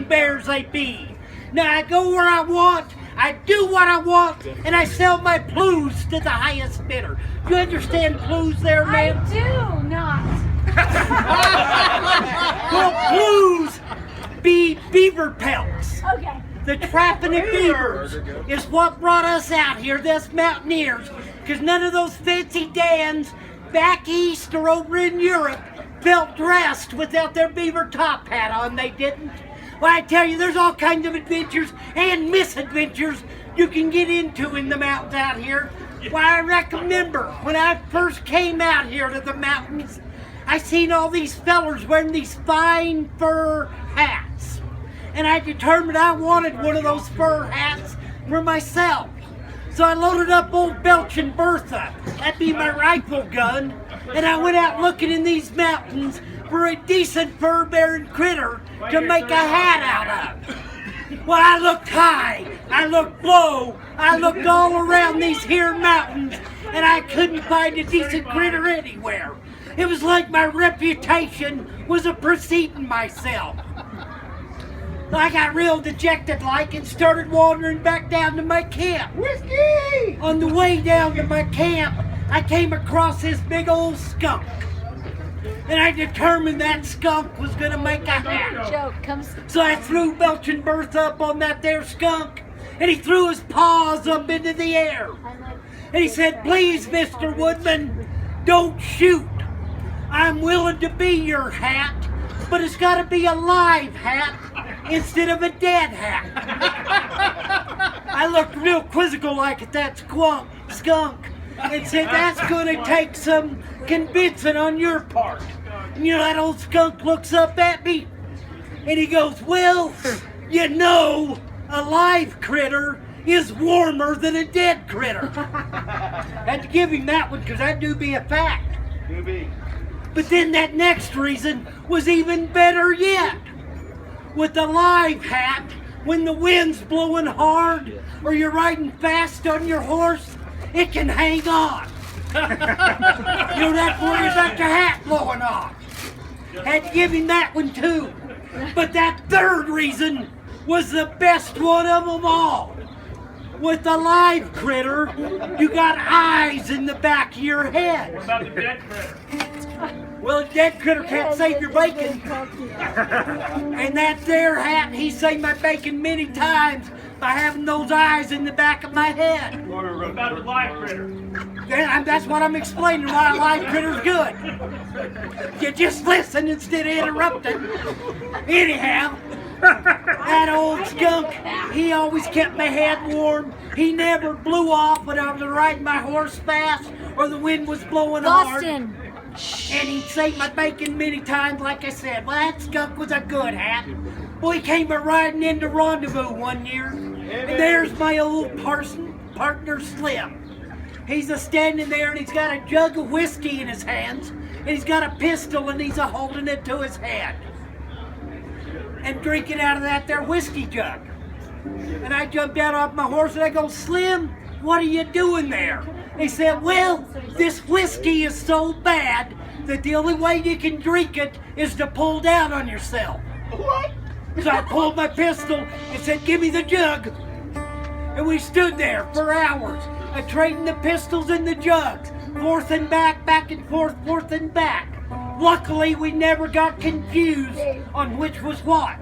bears they be. Now I go where I want, I do what I want, and I sell my plumes to the highest bidder. You understand plumes there, I ma'am? do not. Well, plumes be beaver pelts. Okay. The trapping of beavers is what brought us out here, us mountaineers, because none of those fancy Dans back east or over in Europe felt dressed without their beaver top hat on. They didn't. Well, I tell you, there's all kinds of adventures and misadventures you can get into in the mountains out here. Why, I remember when I first came out here to the mountains, I seen all these fellers wearing these fine fur hats. And I determined I wanted one of those fur hats for myself. So I loaded up old Belch and Bertha, that'd be my rifle gun, and I went out looking in these mountains for a decent fur-bearing critter to make a hat out of. Well, I looked high, I looked low, I looked all around these here mountains, and I couldn't find a decent critter anywhere. It was like my reputation was a preceding myself. I got real dejected like and started wandering back down to my camp. Whiskey! On the way down to my camp, I came across this big old skunk. And I determined that skunk was gonna make a hat. Joke comes. So I threw Belch and Bertha up on that there skunk, and he threw his paws up into the air. And he said, "Please, Mr. Woodman, don't shoot. I'm willing to be your hat, but it's gotta be a live hat instead of a dead hat." I looked real quizzical like at that skunk and said, "That's gonna take some convincing on your part." And you know, that old skunk looks up at me and he goes, "Well, you know, a live critter is warmer than a dead critter." Had to give him that one because that do be a fact. Do be. But then that next reason was even better yet. With the live hat, when the wind's blowing hard or you're riding fast on your horse, it can hang on. You don't have to worry about your hat blowing off. Had to give him that one too. But that third reason was the best one of them all. With the live critter, you got eyes in the back of your head. What about the dead critter? Well, a dead critter can't save your bacon. And that there hat, he saved my bacon many times by having those eyes in the back of my head. What about the live critter? And that's what I'm explaining why a live critter's good. You just listen instead of interrupting. Anyhow, that old skunk, he always kept my head warm. He never blew off when I was riding my horse fast or the wind was blowing hard. Boston. And he'd save my bacon many times, like I said. Well, that skunk was a good hat. Boy, he came a-riding into Rendezvous one year, and there's my old partner Slim. He's a-standing there, and he's got a jug of whiskey in his hands, and he's got a pistol, and he's a-holding it to his head. And drinking out of that there whiskey jug. And I jumped out off my horse, and I go, "Slim, what are you doing there?" He said, "Well, this whiskey is so bad that the only way you can drink it is to pull down on yourself." What? So I pulled my pistol and said, "Give me the jug." And we stood there for hours, trading the pistols and the jugs, forth and back and forth and back. Luckily, we never got confused on which was what.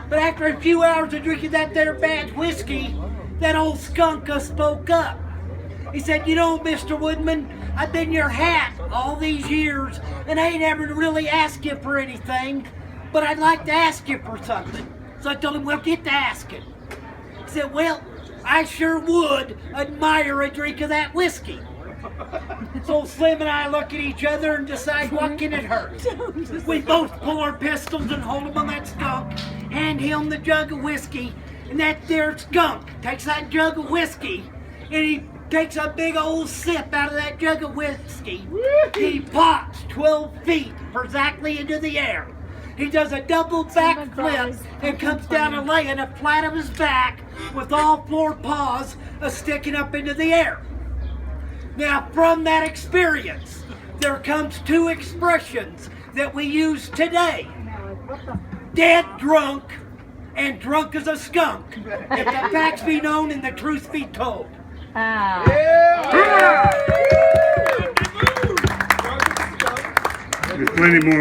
But after a few hours of drinking that there bad whiskey, that old skunk spoke up. He said, "You know, Mr. Woodman, I've been your hat all these years, and I ain't ever really asked you for anything, but I'd like to ask you for something." So I told him, "Well, get to asking." He said, "Well, I sure would admire a drink of that whiskey." So Slim and I look at each other and decide what can it hurt. We both pull our pistols and hold them on that skunk, hand him the jug of whiskey, and that there skunk takes that jug of whiskey, and he takes a big old sip out of that jug of whiskey. He pops 12 feet exactly into the air. He does a double backflip and comes down and laying flat of his back with all four paws sticking up into the air. Now, from that experience, there comes two expressions that we use today. dead drunk and drunk as a skunk. If the facts be known and the truth be told. There's plenty more.